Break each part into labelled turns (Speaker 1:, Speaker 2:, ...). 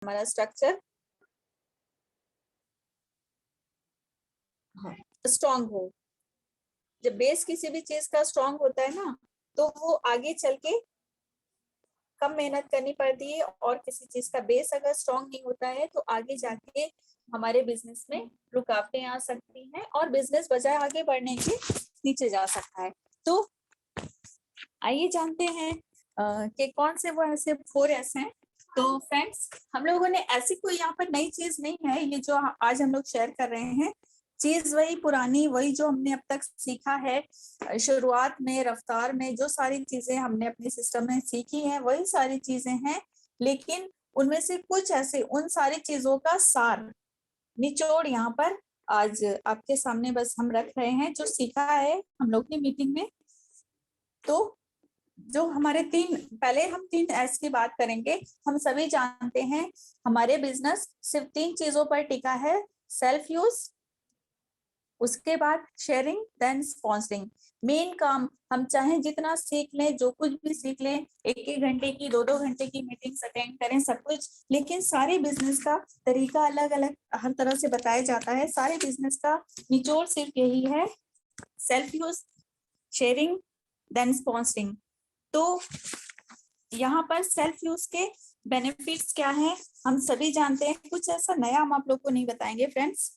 Speaker 1: हमारा structure strong हो। जब बेस किसी भी चीज का स्ट्रॉन्ग होता है ना, तो वो आगे चल के कम मेहनत करनी पड़ती है, और किसी चीज का बेस अगर स्ट्रॉन्ग नहीं होता है तो आगे जाके हमारे बिजनेस में रुकावटें आ सकती हैं और बिजनेस बजाय आगे बढ़ने के नीचे जा सकता है। तो आइए जानते हैं कि कौन से वो ऐसे 4 एस हैं। तो फ्रेंड्स, हम लोगों ने ऐसी कोई यहाँ पर नई चीज नहीं है, ये जो आज हम लोग शेयर कर रहे हैं चीज वही पुरानी, वही जो हमने अब तक सीखा है शुरुआत में, रफ्तार में जो सारी चीजें हमने अपने सिस्टम में सीखी हैं वही सारी चीजें हैं, लेकिन उनमें से कुछ ऐसे उन सारी चीजों का सार निचोड़ यहाँ पर आज आपके सामने बस हम रख रहे हैं जो सीखा है हम लोग ने मीटिंग में। तो जो हमारे पहले हम 3 एस की बात करेंगे। हम सभी जानते हैं हमारे बिजनेस सिर्फ 3 चीजों पर टिका है, सेल्फ यूज, उसके बाद शेयरिंग, देन स्पॉन्सरिंग। मेन काम हम चाहे जितना सीख लें, जो कुछ भी सीख लें, 1-1 घंटे की 2-2 घंटे की मीटिंग्स अटेंड करें सब कुछ, लेकिन सारे बिजनेस का तरीका अलग अलग हर तरह से बताया जाता है। सारे बिजनेस का निचोड़ सिर्फ यही है, self use, sharing, then sponsoring. तो यहाँ पर सेल्फ यूज के बेनिफिट्स क्या हैं हम सभी जानते हैं, कुछ ऐसा नया हम आप लोग को नहीं बताएंगे फ्रेंड्स।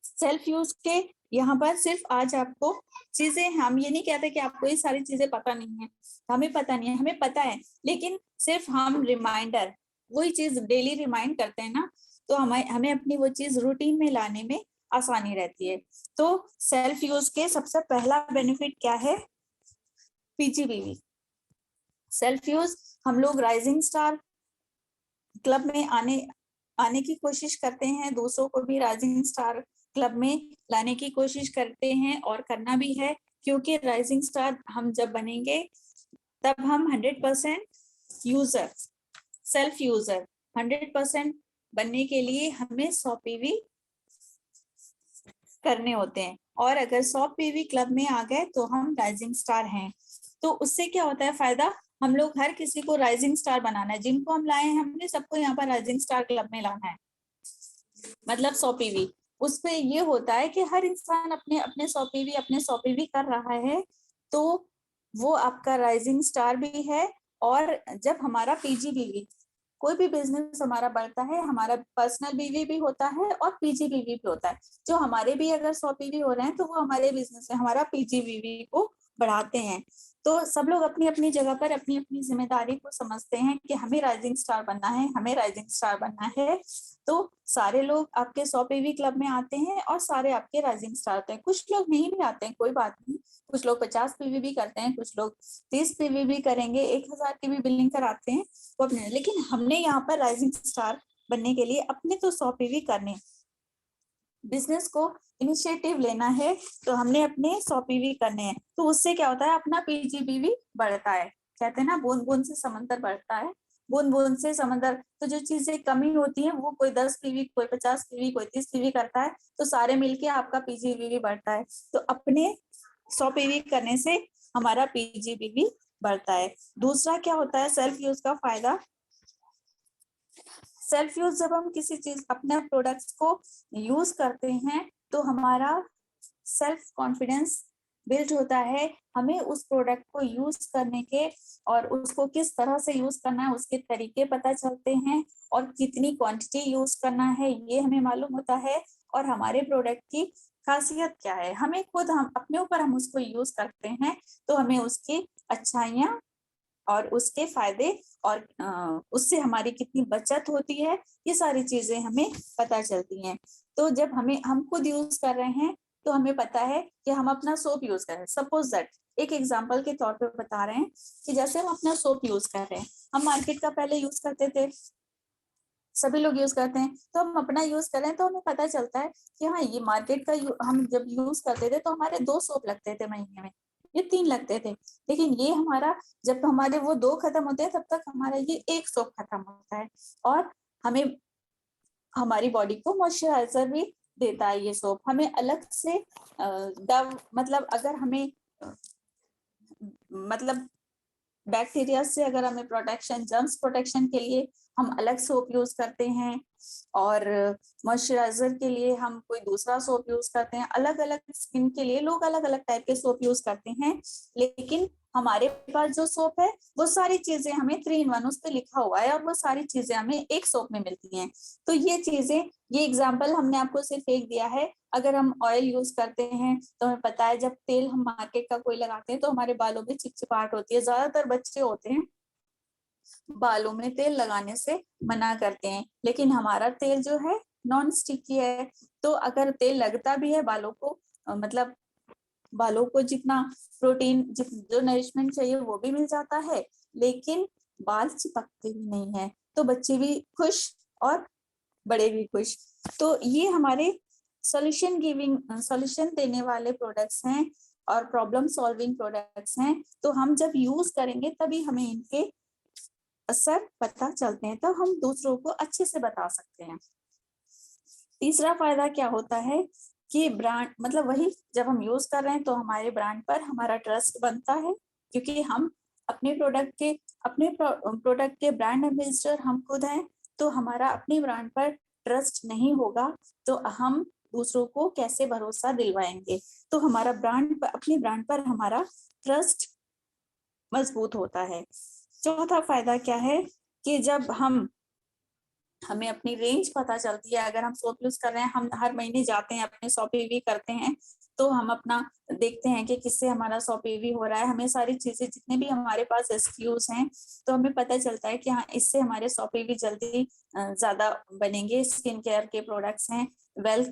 Speaker 1: सेल्फ यूज के यहाँ पर सिर्फ आज आपको चीजें, हम ये नहीं कहते कि आपको ये सारी चीजें पता नहीं है, हमें पता नहीं है, हमें पता है, लेकिन सिर्फ हम रिमाइंडर, वही चीज डेली रिमाइंड करते हैं ना, तो हमें अपनी वो चीज रूटीन में लाने में आसानी रहती है। तो सेल्फ यूज के सबसे पहला बेनिफिट क्या है, पीजीबीवी। सेल्फ यूज हम लोग राइजिंग स्टार क्लब में आने की कोशिश करते हैं, दूसरों को भी राइजिंग स्टार क्लब में लाने की कोशिश करते हैं और करना भी है, क्योंकि राइजिंग स्टार हम जब बनेंगे तब हम 100% यूजर, सेल्फ यूजर 100% बनने के लिए हमें 100 पीवी करने होते हैं, और अगर 100 पीवी क्लब में आ गए तो हम राइजिंग स्टार हैं। तो उससे क्या होता है फायदा, हम लोग हर किसी को राइजिंग स्टार बनाना है, जिनको हम लाए हैं हमने सबको यहाँ पर राइजिंग स्टार क्लब में लाना है, मतलब 100 पीवी। उस पे ये होता है कि हर इंसान अपने अपने 100 पीवी कर रहा है, तो वो आपका राइजिंग स्टार भी है। और जब हमारा पीजीबीवी, कोई भी बिजनेस हमारा बढ़ता है, हमारा पर्सनल बीवी भी होता है और पीजीबीवी भी होता है। जो हमारे भी अगर 100 पीवी हो रहे हैं तो वो हमारे बिजनेस में हमारा पीजीबीवी को बढ़ाते हैं। तो सब लोग अपनी अपनी जगह पर अपनी अपनी जिम्मेदारी को समझते हैं कि हमें राइजिंग स्टार बनना है, हमें राइजिंग स्टार बनना है। तो सारे लोग आपके 100 पीवी क्लब में आते हैं और सारे आपके राइजिंग स्टार होते हैं। कुछ लोग नहीं भी आते हैं, कोई बात नहीं, कुछ लोग 50 पीवी भी करते हैं, कुछ लोग 30 पीवी भी करेंगे, 1000 की भी बिलिंग कराते हैं वो अपने। लेकिन हमने यहाँ पर राइजिंग स्टार बनने के लिए अपने तो 100 पीवी करने, बिजनेस को इनिशिएटिव लेना है, तो हमने अपने 100 पीवी करने हैं। तो उससे क्या होता है, अपना पीजीबीवी बढ़ता है। कहते हैं ना, बूंद बूंद से समंदर बढ़ता है, बूंद बूंद से समंदर। तो जो चीजें कमी होती है वो कोई 10 पीवी, कोई 50 पीवी, कोई 30 पीवी करता है, तो सारे मिलके आपका पीजीबीवी बढ़ता है। तो अपने 100 पीवी करने से हमारा पीजीबीवी बढ़ता है। दूसरा क्या होता है सेल्फ यूज का फायदा, सेल्फ यूज जब हम किसी चीज अपने प्रोडक्ट्स को यूज करते हैं तो हमारा सेल्फ कॉन्फिडेंस बिल्ड होता है। हमें उस प्रोडक्ट को यूज करने के और उसको किस तरह से यूज करना है उसके तरीके पता चलते हैं, और कितनी क्वांटिटी यूज करना है ये हमें मालूम होता है, और हमारे प्रोडक्ट की खासियत क्या है हमें खुद, हम अपने ऊपर हम उसको यूज करते हैं तो हमें उसकी अच्छाइयाँ और उसके फायदे और उससे हमारी कितनी बचत होती है, ये सारी चीजें हमें पता चलती हैं। तो जब हम खुद यूज कर रहे हैं तो हमें पता है कि हम अपना सोप यूज कर रहे हैं। सपोज दैट, एक एग्जांपल के तौर पे बता रहे हैं कि जैसे हम अपना सोप यूज कर रहे हैं, हम मार्केट का पहले यूज करते थे, सभी लोग यूज करते हैं, तो हम अपना यूज कर रहे हैं तो हमें पता चलता है कि हाँ ये मार्केट का हम जब यूज करते थे तो हमारे 2 सोप लगते थे महीने में, ये 3 लगते थे, लेकिन ये हमारा जब हमारे वो 2 खत्म होते हैं तब तक हमारा ये 1 सोप खत्म होता है। और हमें हमारी बॉडी को मॉइस्चराइजर भी देता है ये सोप। हमें अलग से डव, मतलब अगर हमें मतलब बैक्टीरिया से अगर हमें प्रोटेक्शन, जर्म्स प्रोटेक्शन के लिए हम अलग सोप यूज करते हैं, और मॉइस्चराइजर के लिए हम कोई दूसरा सोप यूज करते हैं। अलग अलग स्किन के लिए लोग अलग अलग टाइप के सोप यूज करते हैं, लेकिन हमारे पास जो सोप है वो सारी चीजें हमें 3 in 1 उस पर लिखा हुआ है, और वो सारी चीजें हमें एक सोप में मिलती हैं। तो ये चीजें, ये एग्जाम्पल हमने आपको सिर्फ एक दिया है। अगर हम ऑयल यूज करते हैं तो हमें पता है जब तेल हम मार्केट का कोई लगाते हैं तो हमारे बालों में चिपचिपाहट होती है। ज्यादातर बच्चे होते हैं बालों में तेल लगाने से मना करते हैं, लेकिन हमारा तेल जो है नॉन स्टिकी है। तो अगर तेल लगता भी है बालों को, मतलब बालों को जितना प्रोटीन जो नरिशमेंट चाहिए वो भी मिल जाता है, लेकिन बाल चिपकते भी नहीं है। तो बच्चे भी खुश और बड़े भी खुश। तो ये हमारे सॉल्यूशन देने वाले प्रोडक्ट्स हैं और प्रॉब्लम सॉल्विंग प्रोडक्ट्स हैं। तो हम जब यूज करेंगे तभी हमें इनके असर पता चलते हैं, तब हम दूसरों को अच्छे से बता सकते हैं। तीसरा फायदा क्या होता है कि ब्रांड, मतलब वही जब हम यूज कर रहे हैं तो हमारे ब्रांड पर हमारा ट्रस्ट बनता है, क्योंकि हम अपने प्रोडक्ट के ब्रांड एम्बेसडर हम खुद हैं। तो हमारा अपने ब्रांड पर ट्रस्ट नहीं होगा तो हम दूसरों को कैसे भरोसा दिलवाएंगे। तो हमारा ब्रांड, अपने ब्रांड पर हमारा ट्रस्ट मजबूत होता है। चौथा फायदा क्या है कि जब हमें अपनी रेंज पता चलती है। अगर हम सोप यूज कर रहे हैं, हम हर महीने जाते हैं अपने शॉप भी करते हैं, तो हम अपना देखते हैं कि किससे हमारा शॉप हो रहा है। हमें सारी चीजें, जितने भी हमारे पास एसक्यूज हैं, तो हमें पता चलता है कि हाँ, इससे हमारे शॉप जल्दी ज्यादा बनेंगे। स्किन केयर के प्रोडक्ट्स हैं, वेल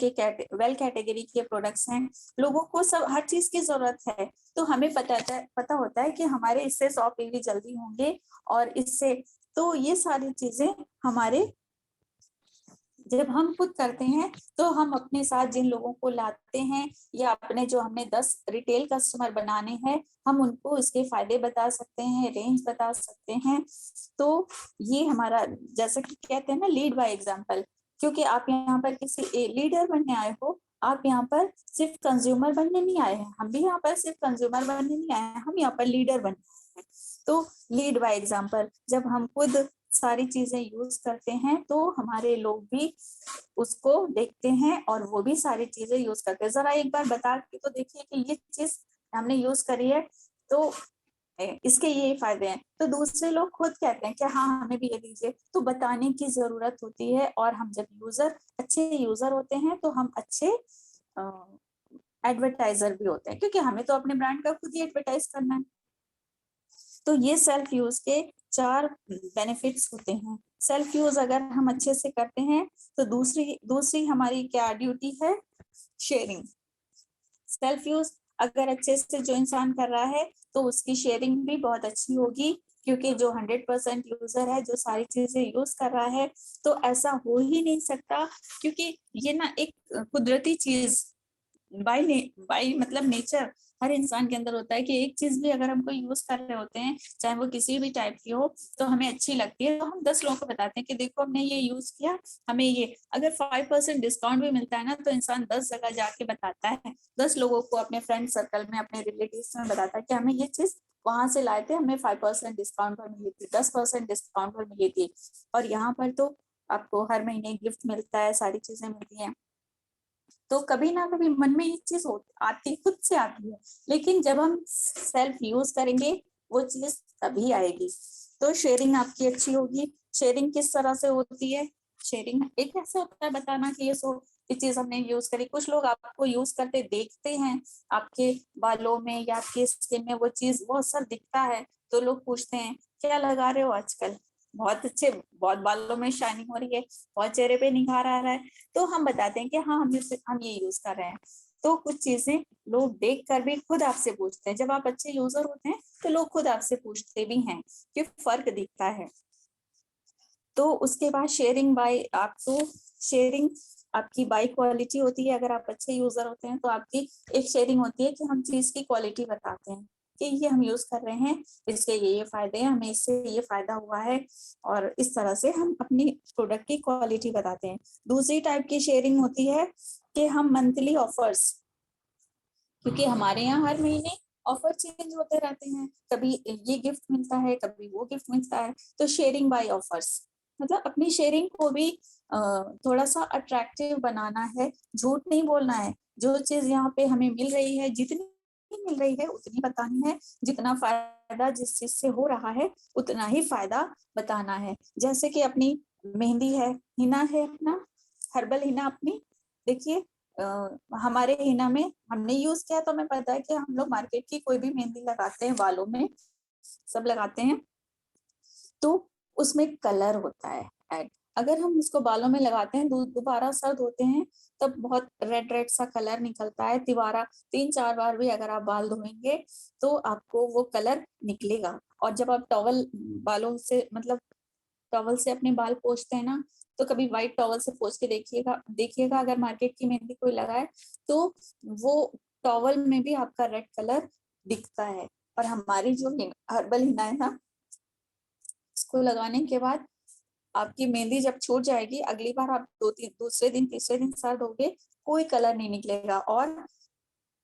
Speaker 1: कैटेगरी के प्रोडक्ट्स हैं। लोगों को सब हर चीज की जरूरत है, तो हमें पता होता है कि हमारे इससे शॉप जल्दी होंगे, और इससे, तो ये सारी चीजें हमारे, जब हम खुद करते हैं तो हम अपने साथ जिन लोगों को लाते हैं, या अपने जो हमने 10 रिटेल कस्टमर बनाने हैं, हम उनको इसके फायदे बता सकते हैं, रेंज बता सकते हैं। तो ये हमारा, जैसा कि कहते हैं ना, लीड बाय एग्जांपल। क्योंकि आप यहाँ पर किसी लीडर बनने आए हो, आप यहाँ पर सिर्फ कंज्यूमर बनने नहीं आए हैं। हम भी यहाँ पर सिर्फ कंज्यूमर बनने नहीं आए हैं, हम यहाँ पर लीडर बनने आए हैं। तो लीड बाय एग्जांपल, जब हम खुद सारी चीजें यूज करते हैं तो हमारे लोग भी उसको देखते हैं और वो भी सारी चीजें यूज करते हैं। जरा एक बार बता के तो देखिए कि ये चीज हमने यूज करी है तो इसके ये फायदे हैं। तो दूसरे लोग खुद कहते हैं कि हाँ, हमें भी ये दीजिए। तो बताने की जरूरत होती है, और हम जब अच्छे यूजर होते हैं तो हम अच्छे एडवर्टाइजर भी होते हैं, क्योंकि हमें तो अपने ब्रांड का खुद ही एडवर्टाइज करना है। तो ये सेल्फ यूज के 4 बेनिफिट्स होते हैं। सेल्फ यूज अगर हम अच्छे से करते हैं तो दूसरी हमारी क्या ड्यूटी है? शेयरिंग। सेल्फ यूज अगर अच्छे से जो इंसान कर रहा है तो उसकी शेयरिंग भी बहुत अच्छी होगी, क्योंकि जो 100% यूजर है, जो सारी चीजें यूज कर रहा है, तो ऐसा हो ही नहीं सकता। क्योंकि ये ना एक कुदरती चीज बाई मतलब नेचर हर इंसान के अंदर होता है कि एक चीज भी अगर हम कोई यूज कर रहे होते हैं, चाहे वो किसी भी टाइप की हो, तो हमें अच्छी लगती है, तो हम 10 लोगों को बताते हैं कि देखो हमने ये यूज किया, हमें ये, अगर 5% डिस्काउंट भी मिलता है ना, तो इंसान 10 जगह जाके बताता है, 10 लोगों को अपने फ्रेंड सर्कल में, अपने रिलेटिव्स में बताता है कि हमें ये चीज वहां से लाए थे, हमें 5% डिस्काउंट पर मिली थी, 10% डिस्काउंट पर मिली थी, और यहाँ पर तो आपको हर महीने गिफ्ट मिलता है, सारी चीजें मिलती हैं। तो कभी ना कभी मन में ये चीज आती, खुद से आती है, लेकिन जब हम सेल्फ यूज करेंगे वो चीज तभी आएगी। तो शेयरिंग आपकी अच्छी होगी। शेयरिंग किस तरह से होती है? शेयरिंग एक ऐसा होता है बताना कि ये चीज हमने यूज करी। कुछ लोग आपको यूज करते देखते हैं, आपके बालों में या आपके स्किन में वो चीज, वो असर दिखता है, तो लोग पूछते हैं क्या लगा रहे हो आजकल, बहुत अच्छे, बहुत बालों में शाइनिंग हो रही है, बहुत चेहरे पे निखार आ रहा है। तो हम बताते हैं कि हाँ, हम ये यूज कर रहे हैं। तो कुछ चीजें लोग देख कर भी खुद आपसे पूछते हैं। जब आप अच्छे यूजर होते हैं तो लोग खुद आपसे पूछते भी हैं कि फर्क दिखता है। तो उसके बाद शेयरिंग बाय, आपको शेयरिंग आपकी बाय क्वालिटी होती है। अगर आप अच्छे यूजर होते हैं तो आपकी एक शेयरिंग होती है कि हम चीज की क्वालिटी बताते हैं कि ये हम यूज कर रहे हैं, इसके ये फायदे हैं, हमें इससे ये फायदा हुआ है, और इस तरह से हम अपनी प्रोडक्ट की क्वालिटी बताते हैं। दूसरी टाइप की शेयरिंग होती है कि हम मंथली ऑफर्स, क्योंकि हमारे यहाँ हर महीने ऑफर चेंज होते रहते हैं, कभी ये गिफ्ट मिलता है, कभी वो गिफ्ट मिलता है, तो शेयरिंग बाय ऑफर्स। मतलब अपनी शेयरिंग को भी थोड़ा सा अट्रैक्टिव बनाना है, झूठ नहीं बोलना है। जो चीज यहाँ पे हमें मिल रही है, जितनी मिल रही है उतनी बतानी है, जितना फायदा जिस चीज से हो रहा है उतना ही फायदा बताना है। जैसे कि अपनी मेहंदी है, हिना है अपना, हर्बल हिना अपनी, देखिए हमारे हिना में हमने यूज किया तो हमें पता है कि हम लोग मार्केट की कोई भी मेहंदी लगाते हैं बालों में, सब लगाते हैं, तो उसमें कलर होता है ऐड। अगर हम उसको बालों में लगाते हैं, दोबारा सर धोते हैं, तब बहुत रेड रेड सा कलर निकलता है। तिबारा 3-4 बार भी अगर आप बाल धोएंगे तो आपको वो कलर निकलेगा। और जब आप टॉवल बालों से, मतलब टॉवल से अपने बाल पोंछते हैं ना, तो कभी व्हाइट टॉवल से पोंछ के देखिएगा अगर मार्केट की मेहंदी कोई लगाए तो वो टॉवल में भी आपका रेड कलर दिखता है। और हमारी जो हर्बल हिना है ना, इसको लगाने के बाद आपकी मेहंदी जब छूट जाएगी, अगली बार आप दूसरे दिन तीसरे दिन सर धोगे, कोई कलर नहीं निकलेगा। और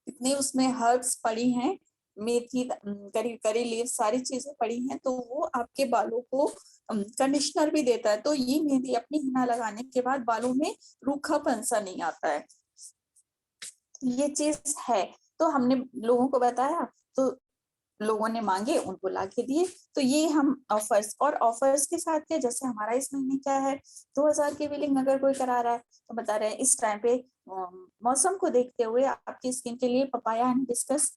Speaker 1: इतने उसमें हर्ब्स पड़ी हैं, मेथी, करी करी लीव, सारी चीजें पड़ी हैं, तो वो आपके बालों को कंडीशनर भी देता है। तो ये मेहंदी अपनी हिना लगाने के बाद बालों में रूखापन सा नहीं आता है। ये चीज है, तो हमने लोगों को बताया, तो लोगों ने मांगे, उनको ला के दिए। तो ये हम ऑफर्स, और ऑफर्स के साथ क्या, जैसे हमारा इस महीने क्या है, 2000 की बिलिंग अगर कोई करा रहा है तो बता रहे हैं इस टाइम पे मौसम को देखते हुए आपकी स्किन के लिए पपाया एंड हिबिस्कस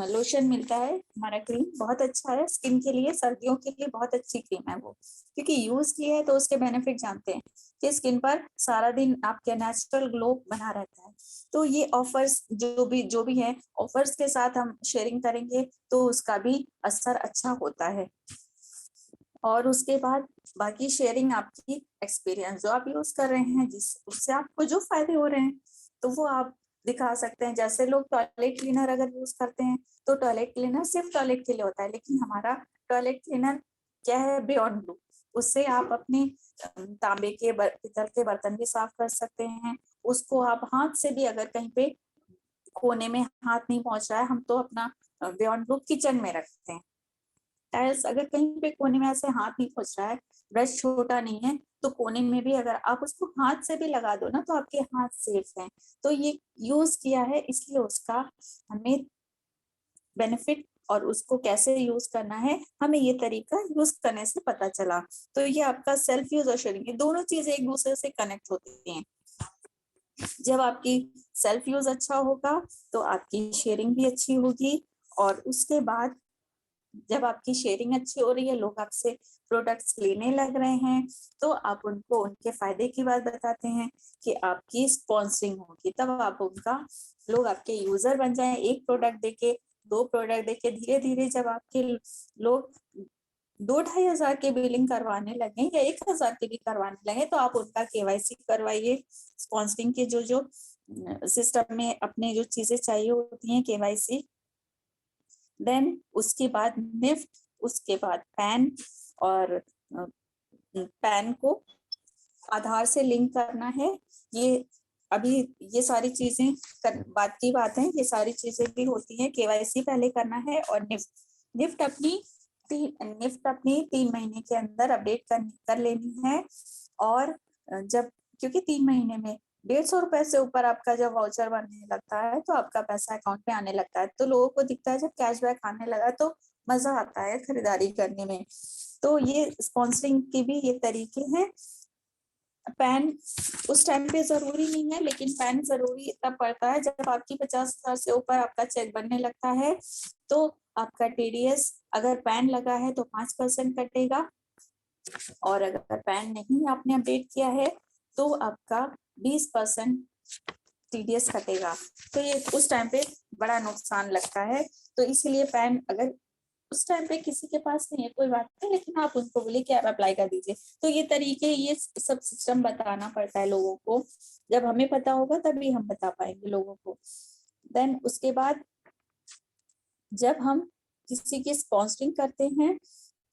Speaker 1: लोशन मिलता है। हमारा क्रीम बहुत अच्छा है स्किन के लिए, सर्दियों के लिए बहुत अच्छी क्रीम है वो, क्योंकि यूज की है तो उसके बेनिफिट जानते हैं कि स्किन पर सारा दिन आपके नेचुरल ग्लो बना रहता है। तो ये ऑफर्स जो भी है, ऑफर्स के साथ हम शेयरिंग करेंगे तो उसका भी असर अच्छा होता है। और उसके बाद बाकी शेयरिंग आपकी एक्सपीरियंस जो आप यूज कर रहे हैं, जिस उससे आपको जो फायदे हो रहे हैं तो वो आप दिखा सकते हैं। जैसे लोग टॉयलेट क्लीनर अगर यूज करते हैं तो टॉयलेट क्लीनर सिर्फ टॉयलेट के लिए होता है, लेकिन हमारा टॉयलेट क्लीनर क्या है, बियॉन्ड ब्लू। उससे आप अपने तांबे के पीतल के बर्तन भी साफ कर सकते हैं। उसको आप हाथ से भी, अगर कहीं पे कोने में हाथ नहीं पहुंच रहा है, हम तो अपना बियॉन्ड ब्लू किचन में रखते हैं। टाइल्स अगर कहीं पे कोने में ऐसे हाथ नहीं पहुंच रहा है, ब्रश छोटा नहीं है, तो कोने में भी अगर आप उसको हाथ से भी लगा दो ना तो आपके हाथ सेफ हैं। तो ये यूज किया है, इसलिए उसका हमें बेनिफिट और उसको कैसे यूज करना है हमें ये तरीका यूज करने से पता चला। तो ये आपका सेल्फ यूज और शेयरिंग, दोनों चीजें एक दूसरे से कनेक्ट होती हैं। जब आपकी सेल्फ यूज अच्छा होगा तो आपकी शेयरिंग भी अच्छी होगी। और उसके बाद जब आपकी शेयरिंग अच्छी हो रही है, लोग आपसे प्रोडक्ट्स लेने लग रहे हैं, तो आप उनको उनके फायदे की बात बताते हैं कि आपकी स्पॉन्सरिंग होगी, तब आप उनका, लोग आपके यूजर बन जाएं। एक प्रोडक्ट देके, 2 प्रोडक्ट देके, धीरे धीरे जब आपके लोग 2-2.5 हजार के बिलिंग करवाने लगे या 1000 के भी करवाने लगे, तो आप उनका केवाईसी करवाइए। स्पॉन्सरिंग के जो जो सिस्टम में अपने जो चीजें चाहिए होती हैं, केवाईसी, देन उसके बाद निफ्ट, उसके बाद पैन, और पैन को आधार से लिंक करना है। ये अभी ये सारी चीजें बात की बात है, ये सारी चीजें भी होती हैं। केवाईसी पहले करना है, और निफ्ट अपनी 3 महीने के अंदर अपडेट कर लेनी है। और जब, क्योंकि 3 महीने में 150 रुपए से ऊपर आपका जब वाउचर बनने लगता है तो आपका पैसा अकाउंट में आने लगता है। तो लोगों को दिखता है जब कैशबैक आने लगा तो मजा आता है खरीदारी करने में। तो ये स्पॉन्सरिंग के भी ये तरीके हैं। पैन उस टाइम पे जरूरी नहीं है, लेकिन पैन जरूरी तब पड़ता है जब आपकी 50,000 से ऊपर आपका चेक बनने लगता है। तो आपका टीडीएस, अगर पैन लगा है तो 5% कटेगा, और अगर पैन नहीं आपने अपडेट किया है तो आपका 20% टीडीएस कटेगा। तो ये उस टाइम पे बड़ा नुकसान लगता है। तो इसीलिए पैन अगर उस टाइम पे किसी के पास नहीं है, कोई बात नहीं, लेकिन आप उनको बोलिए कि आप अप्लाई कर दीजिए। तो ये तरीके, ये सब सिस्टम बताना पड़ता है लोगों को। जब हमें पता होगा तभी हम बता पाएंगे लोगों को। देन उसके बाद जब हम किसी की स्पॉन्सरिंग करते हैं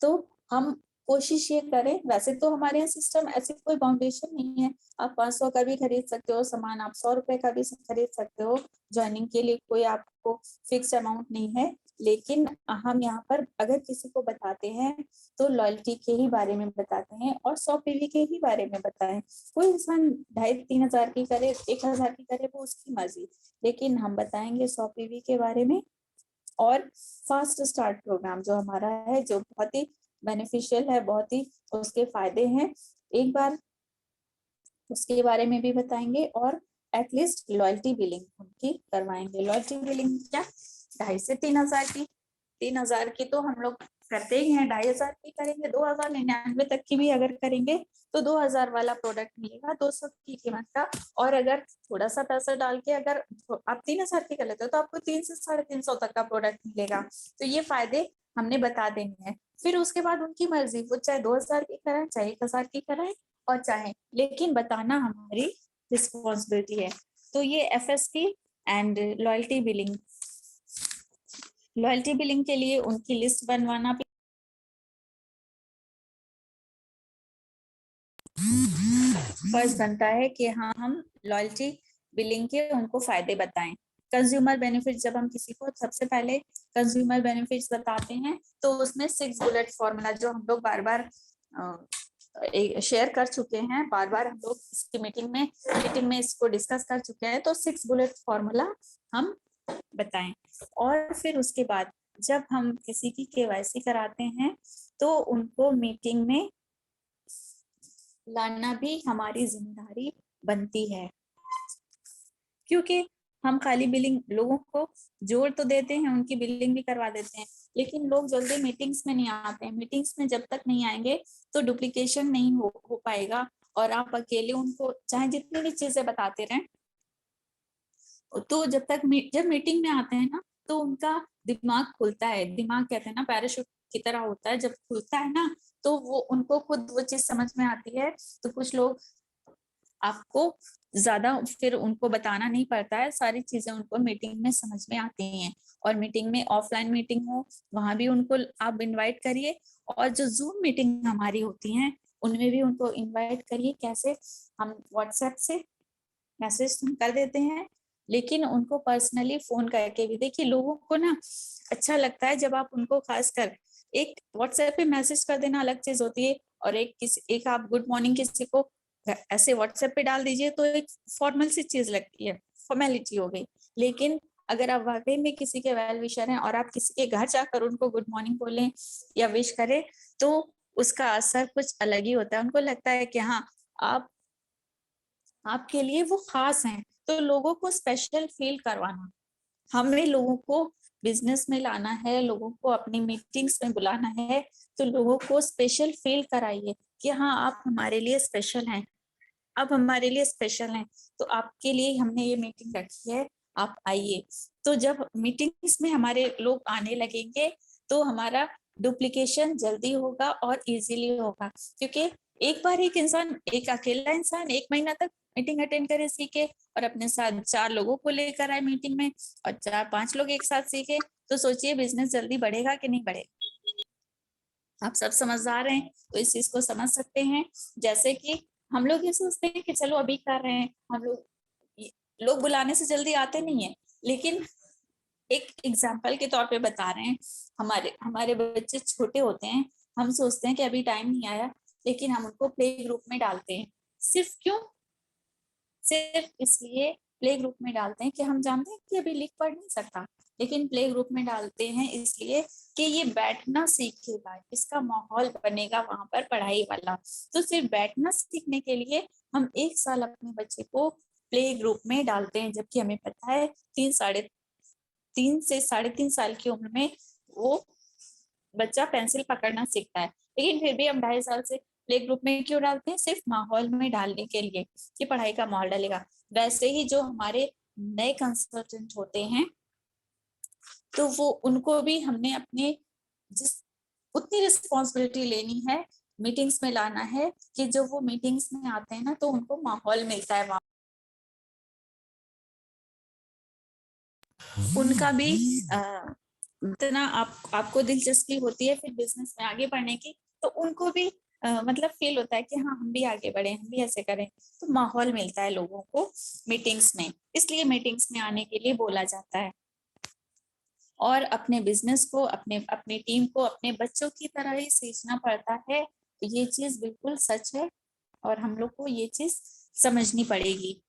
Speaker 1: तो हम कोशिश ये करें, वैसे तो हमारे यहाँ सिस्टम ऐसे कोई बाउंडेशन नहीं है, आप 500 का भी खरीद सकते हो सामान, आप 100 रुपए का भी खरीद सकते हो। ज्वाइनिंग के लिए कोई आपको फिक्स अमाउंट नहीं है। लेकिन हम यहाँ पर अगर किसी को बताते हैं तो लॉयल्टी के ही बारे में बताते हैं और 100 पीवी के ही बारे में बताएं। कोई इंसान 2,500-3,000 की करे, 1,000 की करे, वो उसकी मर्जी, लेकिन हम बताएंगे 100 पीवी के बारे में। और फास्ट स्टार्ट प्रोग्राम जो हमारा है, जो बहुत ही बेनिफिशियल है, बहुत ही उसके फायदे हैं, एक बार उसके बारे में भी बताएंगे। और एटलीस्ट लॉयल्टी बिलिंग उनकी करवाएंगे। लॉयल्टी बिलिंग क्या, 2,500 से 3,000 की, 3,000 की तो हम लोग करते ही हैं, 2,500 की करेंगे, 2,099 तक की भी अगर करेंगे तो 2,000 वाला प्रोडक्ट मिलेगा 200 की कीमत का। और अगर थोड़ा सा पैसा डाल के अगर आप 3,000 की कर लेते हो तो आपको 300 से 350 तक का प्रोडक्ट मिलेगा। तो ये फायदे हमने बता देने हैं। फिर उसके बाद उनकी मर्जी, वो चाहे 2,000 की कराए, चाहे 1,000 की कराए और चाहे, लेकिन बताना हमारी रिस्पॉन्सिबिलिटी है। तो ये FSP and loyalty billing, loyalty billing के लिए उनकी लिस्ट बनवाना भी फर्ज बनता है कि हाँ, हम लॉयल्टी बिलिंग के उनको फायदे बताएं। कंज्यूमर बेनिफिट, जब हम किसी को सबसे पहले कंज्यूमर बेनिफिट्स बताते हैं तो उसमें 6 बुलेट फॉर्मूला जो हम लोग बार बार शेयर कर चुके हैं, बार बार हम लोग इसकी मीटिंग में इसको डिस्कस कर चुके हैं, तो 6 बुलेट फॉर्मूला हम बताएं। और फिर उसके बाद जब हम किसी की केवाईसी कराते हैं तो उनको मीटिंग में लाना भी हमारी जिम्मेदारी बनती है, क्योंकि हम खाली बिलिंग, लोगों को जोड़ तो देते हैं, उनकी बिलिंग भी करवा देते हैं, लेकिन लोग जल्दी मीटिंग्स में नहीं आते हैं। मीटिंग्स में जब तक नहीं आएंगे तो डुप्लीकेशन नहीं हो पाएगा। और आप अकेले उनको चाहे जितनी भी चीजें बताते रहें, तो जब मीटिंग में आते हैं ना तो उनका दिमाग खुलता है। दिमाग कहते हैं ना पैराशूट की तरह होता है, जब खुलता है ना तो वो उनको खुद वो चीज समझ में आती है। तो कुछ लोग आपको ज्यादा फिर उनको बताना नहीं पड़ता है, सारी चीजें उनको मीटिंग में समझ में आती हैं। और मीटिंग में, ऑफलाइन मीटिंग हो वहां भी उनको आप इनवाइट करिए, और जो जूम मीटिंग हमारी होती हैं उनमें भी उनको इनवाइट करिए। कैसे, हम व्हाट्सएप से मैसेज कर देते हैं, लेकिन उनको पर्सनली फोन करके भी देखिए, लोगों को ना अच्छा लगता है जब आप उनको, खासकर एक व्हाट्सएप पे मैसेज कर देना अलग चीज होती है, और एक आप गुड मॉर्निंग किसी को ऐसे व्हाट्सएप पे डाल दीजिए तो एक फॉर्मल सी चीज लगती है, फॉर्मेलिटी हो गई। लेकिन अगर आप वाकई में किसी के वेल विशर हैं और आप किसी के घर जाकर उनको गुड मॉर्निंग बोलें या विश करें तो उसका असर कुछ अलग ही होता है। उनको लगता है कि हाँ, आपके लिए वो खास हैं। तो लोगों को स्पेशल फील करवाना, हमें लोगों को बिजनेस में लाना है, लोगों को अपनी मीटिंग्स में बुलाना है, तो लोगों को स्पेशल फील कराइए कि हाँ, आप हमारे लिए स्पेशल हैं, आप हमारे लिए स्पेशल हैं। तो आपके लिए हमने ये मीटिंग रखी है, आप आइए। तो जब मीटिंग्स में हमारे लोग आने लगेंगे तो हमारा डुप्लीकेशन जल्दी होगा और इजीली होगा, क्योंकि एक बार एक अकेला इंसान 1 महीना तक मीटिंग अटेंड करे, सीखे, और अपने साथ 4 लोगों को लेकर आए मीटिंग में, और 4-5 लोग एक साथ सीखे, तो सोचिए बिजनेस जल्दी बढ़ेगा कि नहीं बढ़ेगा। आप सब समझदार हैं तो इस चीज को समझ सकते हैं। जैसे कि हम लोग ये सोचते हैं कि चलो अभी कर रहे हैं हम लोग बुलाने से जल्दी आते नहीं है, लेकिन एक एग्जाम्पल के तौर पे बता रहे हैं। हमारे हमारे बच्चे छोटे होते हैं, हम सोचते हैं कि अभी टाइम नहीं आया, लेकिन हम उनको प्ले ग्रुप में डालते हैं। सिर्फ क्यों? सिर्फ इसलिए प्ले ग्रुप में डालते हैं कि हम जानते हैं कि अभी लिख पढ़ नहीं सकता, लेकिन प्ले ग्रुप में डालते हैं इसलिए कि ये बैठना सीखेगा, इसका माहौल बनेगा वहां पर पढ़ाई वाला। तो सिर्फ बैठना सीखने के लिए हम 1 साल अपने बच्चे को प्ले ग्रुप में डालते हैं, जबकि हमें पता है 3 से 3.5 साल की उम्र में वो बच्चा पेंसिल पकड़ना सीखता है। लेकिन फिर भी हम 2.5 साल से प्ले ग्रुप में क्यों डालते हैं? सिर्फ माहौल में डालने के लिए कि पढ़ाई का माहौल डलेगा। वैसे ही जो हमारे नए कंसल्टेंट होते हैं तो वो उनको भी हमने अपने जिस उतनी रिस्पॉन्सिबिलिटी लेनी है, मीटिंग्स में लाना है कि जो वो मीटिंग्स में आते हैं ना तो उनको माहौल मिलता है वहां, उनका भी इतना आपको दिलचस्पी होती है फिर बिजनेस में आगे बढ़ने की, तो उनको भी मतलब फील होता है कि हाँ, हम भी आगे बढ़े, हम भी ऐसे करें। तो माहौल मिलता है लोगों को मीटिंग्स में, इसलिए मीटिंग्स में आने के लिए बोला जाता है। और अपने बिजनेस को, अपने अपनी टीम को अपने बच्चों की तरह ही सींचना पड़ता है। तो ये चीज बिल्कुल सच है और हम लोग को ये चीज समझनी पड़ेगी।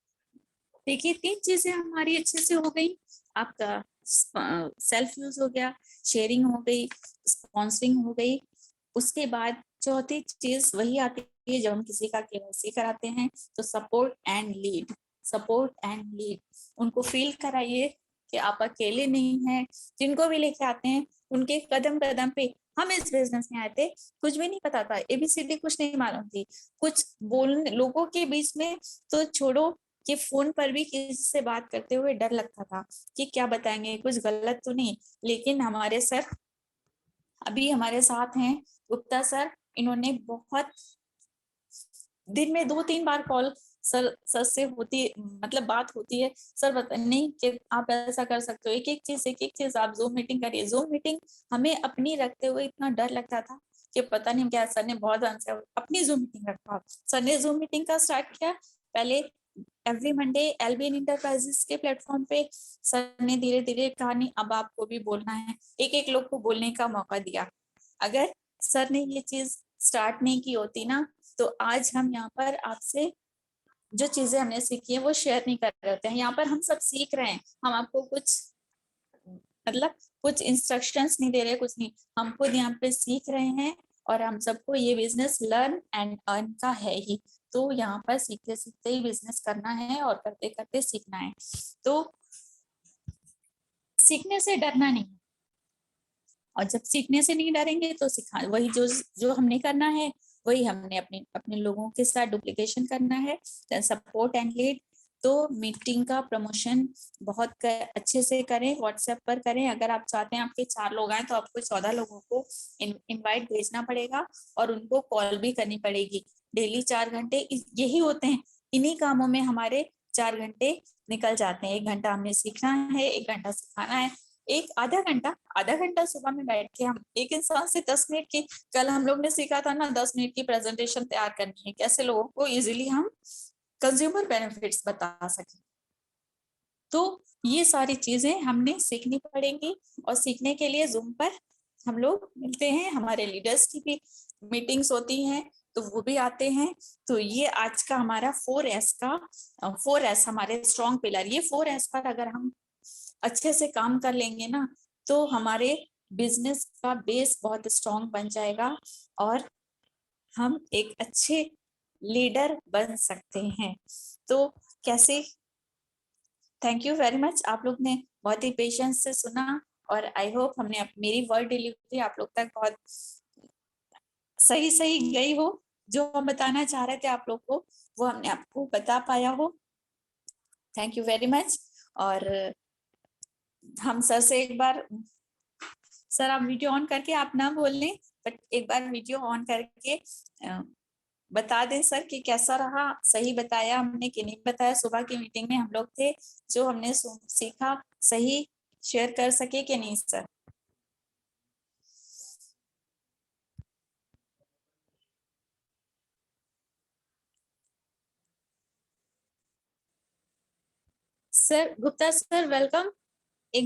Speaker 1: देखिए 3 चीजें हमारी अच्छे से हो गई, आपका सेल्फ यूज हो गया, शेयरिंग हो गई, स्पॉन्सरिंग हो गई। उसके बाद चौथी चीज वही आती है जब हम किसी का केवाईसी कराते हैं, तो support and lead. Support and lead, उनको फील कराइए कि आप अकेले नहीं हैं। जिनको भी लेके आते हैं उनके कदम कदम पे, हम इस बिजनेस में आए थे, कुछ भी नहीं पता था, एबीसीडी कुछ नहीं मालूम थी, कुछ बोलने लोगों के बीच में तो छोड़ो कि फोन पर भी किसी से बात करते हुए डर लगता था कि क्या बताएंगे, कुछ गलत तो नहीं। लेकिन हमारे सर अभी हमारे साथ हैं, गुप्ता सर, इन्होंने बहुत दिन में 2-3 बार कॉल सर से होती, मतलब बात होती है, सर बता नहीं कि आप ऐसा कर सकते हो, एक एक चीज आप जूम मीटिंग करिए। जूम मीटिंग हमें अपनी रखते हुए इतना डर लगता था कि पता नहीं क्या, सर ने बहुत आंसर अपनी जूम मीटिंग रखा। सर ने जूम मीटिंग का स्टार्ट किया पहले एवरी मंडे एलबीएन इंटरप्राइजेस के प्लेटफॉर्म पे। सर ने धीरे धीरे कहा नहीं अब आपको भी बोलना है, एक एक लोग को बोलने का मौका दिया। अगर सर ने ये चीज स्टार्ट नहीं की होती ना, तो आज हम यहाँ पर आपसे जो चीजें हमने सीखी है वो शेयर नहीं कर रहे होते हैं। यहाँ पर हम सब सीख रहे हैं, हम आपको कुछ मतलब कुछ इंस्ट्रक्शंस नहीं दे रहे, कुछ नहीं, हम खुद यहाँ पे सीख रहे हैं। और हम सबको ये बिजनेस लर्न एंड अर्न का है ही, तो यहाँ पर सीखते सीखते ही बिजनेस करना है और करते करते सीखना है। तो सीखने से डरना नहीं, और जब सीखने से नहीं डरेंगे तो सिखा वही जो जो हमने करना है वही हमने अपने अपने लोगों के साथ डुप्लीकेशन करना है। सपोर्ट एंड लीड, तो मीटिंग का प्रमोशन बहुत अच्छे से करें, व्हाट्सएप पर करें। अगर आप चाहते हैं आपके 4 लोग आए तो आपको 14 लोगों को इनवाइट भेजना पड़ेगा और उनको कॉल भी करनी पड़ेगी। डेली 4 घंटे यही होते हैं, इन्हीं कामों में हमारे 4 घंटे निकल जाते हैं। 1 घंटा हमने सीखना है, 1 घंटा सिखाना है, एक आधा घंटा सुबह में बैठ के हम एक इंसान से 10 मिनट की, कल हम लोग ने सीखा था ना 10 मिनट की प्रेजेंटेशन तैयार करनी है, कैसे लोगों को इजीली हम कंज्यूमर बेनिफिट्स बता सके। तो ये सारी चीजें हमने सीखनी पड़ेंगी और सीखने के लिए जूम पर हम लोग मिलते हैं, हमारे लीडर्स की भी मीटिंग्स होती हैं तो वो भी आते हैं। तो ये आज का हमारा 4S का 4S हमारे स्ट्रॉन्ग पिलर, ये 4S पर अगर हम अच्छे से काम कर लेंगे ना तो हमारे बिजनेस का बेस बहुत स्ट्रॉन्ग बन जाएगा और हम एक अच्छे लीडर बन सकते हैं। तो कैसे, थैंक यू वेरी मच, आप लोग ने बहुत ही पेशेंस से सुना और आई होप हमने मेरी वर्ड डिलीवरी आप लोग तक बहुत सही सही गई हो। जो हम बताना चाह रहे थे आप लोग को वो हमने आपको बता पाया हो। Thank you very much. और हम सर से एक बार, सर आप वीडियो ऑन करके आप ना बोल लें, बट एक बार वीडियो ऑन करके बता दें सर कि कैसा रहा, सही बताया हमने कि नहीं बताया। सुबह की मीटिंग में हम लोग थे, जो हमने सीखा सही शेयर कर सके कि नहीं sir? Sir Gupta sir welcome.